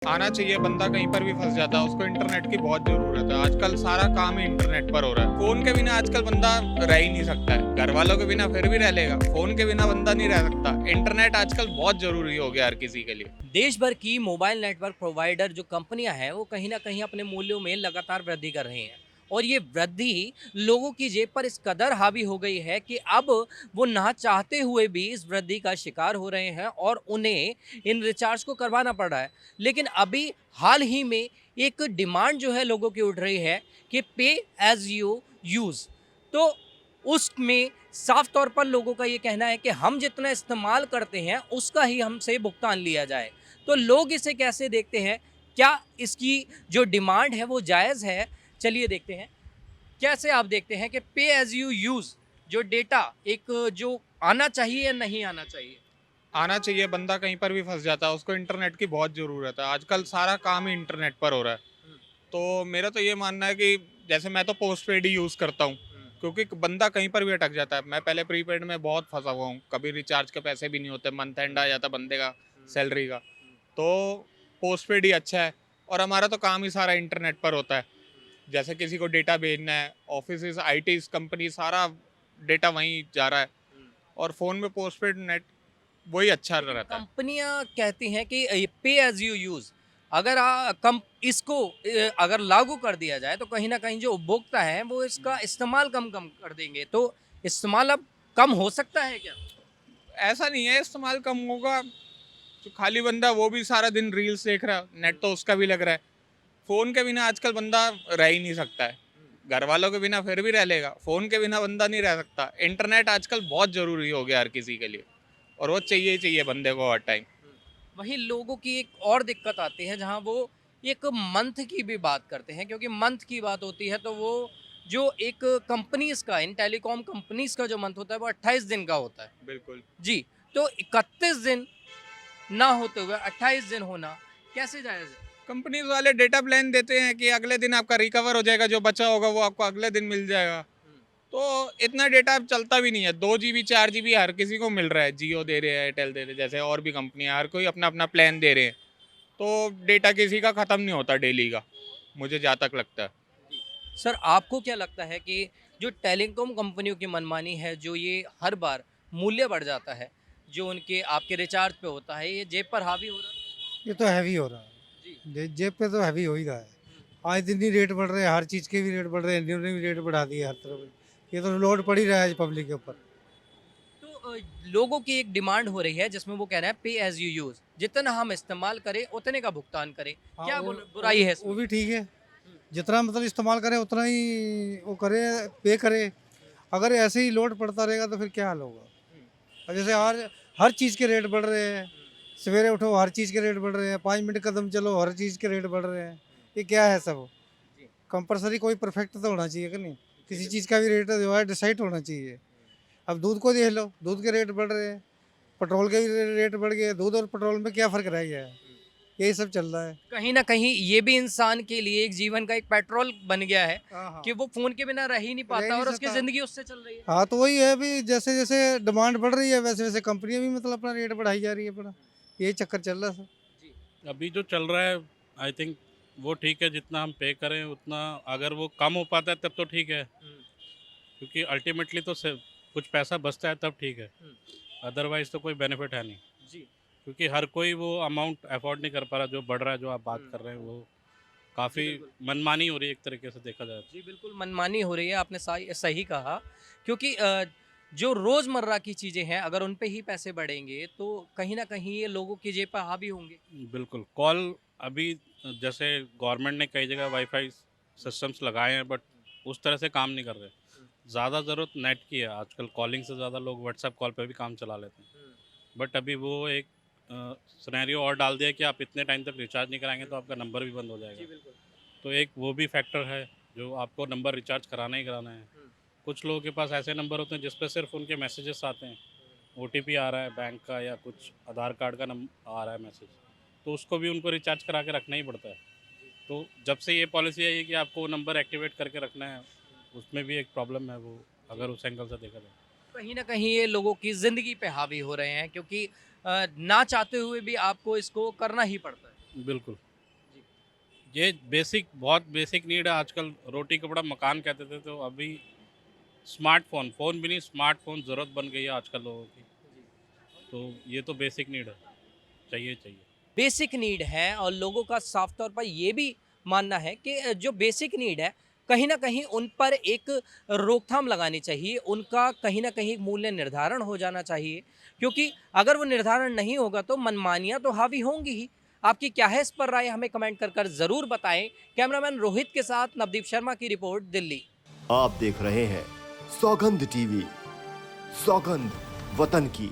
आना चाहिए। बंदा कहीं पर भी फंस जाता है, उसको इंटरनेट की बहुत जरूरत है। आजकल सारा काम ही इंटरनेट पर हो रहा है। फोन के बिना आजकल बंदा रह ही नहीं सकता है। घर वालों के बिना फिर भी रह लेगा, फोन के बिना बंदा नहीं रह सकता। इंटरनेट आजकल बहुत जरूरी हो गया हर किसी के लिए। देश भर की मोबाइल नेटवर्क प्रोवाइडर जो कंपनियां हैं वो कहीं ना कहीं अपने मूल्यों में लगातार वृद्धि कर रही हैं और ये वृद्धि लोगों की जेब पर इस कदर हावी हो गई है कि अब वो ना चाहते हुए भी इस वृद्धि का शिकार हो रहे हैं और उन्हें इन रिचार्ज को करवाना पड़ रहा है। लेकिन अभी हाल ही में एक डिमांड जो है लोगों की उठ रही है कि पे एज यू यूज़। तो उसमें साफ तौर पर लोगों का ये कहना है कि हम जितना इस्तेमाल करते हैं उसका ही हमसे भुगतान लिया जाए। तो लोग इसे कैसे देखते हैं? क्या इसकी जो डिमांड है वो जायज़ है? चलिए देखते हैं। कैसे आप देखते हैं कि पे एज़ यू यूज़ जो डेटा एक जो आना चाहिए या नहीं आना चाहिए? आना चाहिए। बंदा कहीं पर भी फंस जाता है, उसको इंटरनेट की बहुत जरूरत है। आजकल सारा काम ही इंटरनेट पर हो रहा है। हुँ, तो मेरा तो ये मानना है कि जैसे मैं तो पोस्ट पेड ही यूज़ करता हूँ, हुँ, क्योंकि बंदा कहीं पर भी अटक जाता है। मैं पहले प्रीपेड में बहुत फंसा हुआ हूँ, कभी रिचार्ज के पैसे भी नहीं होते, मंथ एंड आ जाता बंदे का हुँ, सैलरी का। हुँ, तो पोस्ट पेड ही अच्छा है। और हमारा तो काम ही सारा इंटरनेट पर होता है। हुँ, जैसे किसी को डेटा भेजना है, ऑफिस आई टी कंपनी, सारा डेटा वहीं जा रहा है। हुँ। और फ़ोन में पोस्ट पेड नेट वही अच्छा लेकिन रहता है। कंपनियां कहती हैं कि ये पे एज यू यूज अगर कम इसको अगर लागू कर दिया जाए तो कहीं ना कहीं जो उपभोक्ता है वो इसका इस्तेमाल कम कम कर देंगे। तो इस्तेमाल अब कम हो सकता है क्या? ऐसा नहीं है इस्तेमाल कम होगा। जो खाली बंदा वो भी सारा दिन रील्स देख रहा है, नेट तो उसका भी लग रहा है। फ़ोन के बिना आजकल बंदा रह ही नहीं सकता है। घर वालों के बिना फिर भी रह लेगा, फ़ोन के बिना बंदा नहीं रह सकता। इंटरनेट आजकल बहुत ज़रूरी हो गया हर किसी के लिए, और वो चाहिए ही चाहिए बंदे को हर टाइम। वहीं लोगों की एक और दिक्कत आती है जहां वो एक मंथ की भी बात करते हैं, क्योंकि मंथ की बात होती है तो वो जो एक कंपनीज का इन टेलीकॉम कंपनीज का जो मंथ होता है वो 28 दिन का होता है। बिल्कुल। जी। तो 31 दिन ना होते हुए 28 दिन होना कैसे जायज़ है? कंपनीज वाले डेटा प्लान देते हैं कि अगले दिन आपका रिकवर हो जाएगा, जो बचा होगा वो आपको अगले दिन मिल जाएगा। हुँ, तो इतना डेटा अब चलता भी नहीं है। 2 GB 4 GB हर किसी को मिल रहा है। जियो दे रहे हैं, एयरटेल दे रहे हैं, जैसे और भी कंपनियां, हर कोई अपना अपना प्लान दे रहे हैं। तो डेटा किसी का ख़त्म नहीं होता डेली का, मुझे जहाँ तक लगता है। जी। सर आपको क्या लगता है कि जो टेलीकॉम कंपनियों की मनमानी है, जो ये हर बार मूल्य बढ़ जाता है, जो उनके आपके रिचार्ज पे होता है, ये जेब पर हावी हो रहा है? ये तो हैवी हो रहा जी। है। जेब पे तो हैवी हो ही रहा है। हुँ। आए दिन ही रेट बढ़ रहे हैं, हर चीज़ के भी रेट बढ़ रहे हैं, इन्होंने भी रेट बढ़ा दिए हर तरफ। ये तो लोड पड़ ही रहा है पब्लिक के ऊपर। तो लोगों की एक डिमांड हो रही है जिसमें वो कह रहे हैं पे एज़ यू यूज़, जितना हम इस्तेमाल करें उतने का भुगतान करें। हाँ, क्या बुराई है वो इसमें? भी ठीक है। हुँ, जितना मतलब इस्तेमाल करे उतना ही वो करे, पे करे। हुँ, अगर ऐसे ही लोड पड़ता रहेगा तो फिर क्या हाल होगा? हुँ, और जैसे हर हर चीज़ के रेट बढ़ रहे हैं। हुँ, सवेरे उठो हर चीज़ के रेट बढ़ रहे हैं, 5 मिनट कदम चलो हर चीज़ के रेट बढ़ रहे हैं। हुँ। ये क्या है सब? जी, कंपल्सरी कोई परफेक्ट तो होना चाहिए कि नहीं? जी किसी बिल्कुल। चीज़ का भी रेट जो है डिसाइड होना चाहिए। अब दूध को देख लो, दूध के रेट बढ़ रहे हैं, पेट्रोल के भी रेट बढ़ गए, दूध और पेट्रोल में क्या फ़र्क रह गया है? हुँ। यही सब चल रहा है। कहीं न कहीं ये भी इंसान के लिए एक जीवन का एक पेट्रोल बन गया है हाँ, कि हाँ। वो फ़ोन के बिना रह ही नहीं रह ही पाता नहीं और उसकी सकता। ज़िंदगी उससे चल रही है। हाँ, तो वही है अभी जैसे-जैसे डिमांड बढ़ रही है वैसे-वैसे कंपनियाँ भी मतलब अपना रेट बढ़ाई जा रही है अपना। यही चक्कर चल रहा है सब। जी। अभी जो चल रहा है आई थिंक वो ठीक है। जितना हम पे करें उतना अगर वो कम हो पाता है तब तो ठीक है, हुँ, क्योंकि अल्टीमेटली तो सिर्फ कुछ पैसा बचता है तब ठीक है। हुँ। अदरवाइज़ तो कोई बेनिफिट है नहीं, जी। क्योंकि हर कोई वो अमाउंट अफोर्ड नहीं कर पा रहा जो बढ़ रहा है, जो आप बात हुँ। कर रहे हैं वो जी, काफ़ी बिल्कुल। मनमानी हो रही है एक तरीके से देखा जाए तो। जी, बिल्कुल मनमानी हो रही है, आपने सही कहा, क्योंकि जो रोज़मर्रा की चीज़ें हैं अगर उन पे ही पैसे बढ़ेंगे तो कहीं न कहीं ये लोगों की जेब पर हावी होंगे। बिल्कुल, कॉल अभी जैसे गवर्नमेंट ने कई जगह वाईफ़ाई सिस्टम्स लगाए हैं, बट उस तरह से काम नहीं कर रहे। हुँ, ज़्यादा ज़रूरत नेट की है, आजकल कॉलिंग से ज़्यादा लोग व्हाट्सएप कॉल पे भी काम चला लेते हैं। हुँ। बट अभी वो एक सिनेरियो और डाल दिया कि आप इतने टाइम तक रिचार्ज नहीं कराएँगे तो आपका नंबर भी बंद हो जी, जाएगा। बिल्कुल। तो एक वो भी फैक्टर है, जो आपको नंबर रिचार्ज कराना ही कराना है। हुँ, कुछ लोगों के पास ऐसे नंबर होते हैं जिस पे सिर्फ़ उनके मैसेजेस आते हैं, हुँ। ओटीपी आ रहा है बैंक का या कुछ आधार कार्ड का नम आ रहा है मैसेज, तो उसको भी उनको रिचार्ज करा के रखना ही पड़ता है। जी। तो जब से ये पॉलिसी आई है कि आपको वो नंबर एक्टिवेट करके रखना है, उसमें भी एक प्रॉब्लम है वो, जी। अगर उस एंगल से देखा जाए। कहीं न कहीं ये लोगों की ज़िंदगी पे हावी हो रहे हैं, क्योंकि ना चाहते हुए भी आपको इसको करना ही पड़ता है। बिल्कुल। ये बेसिक, बहुत बेसिक नीड है आजकल। रोटी कपड़ा मकान कहते थे, तो अभी स्मार्टफोन, फ़ोन भी नहीं, स्मार्टफोन ज़रूरत बन गई है आजकल लोगों की। तो ये तो बेसिक नीड है, चाहिए चाहिए। बेसिक नीड है और लोगों का साफ तौर पर ये भी मानना है कि जो बेसिक नीड है कहीं ना कहीं उन पर एक रोकथाम लगानी चाहिए, उनका कहीं ना कहीं मूल्य निर्धारण हो जाना चाहिए, क्योंकि अगर वो निर्धारण नहीं होगा तो मनमानियां तो हावी होंगी ही। आपकी क्या है इस पर राय, हमें कमेंट कर ज़रूर बताएं। कैमरामैन रोहित के साथ नवदीप शर्मा की रिपोर्ट, दिल्ली। आप देख रहे हैं सौगंध टीवी, सौगंध वतन की।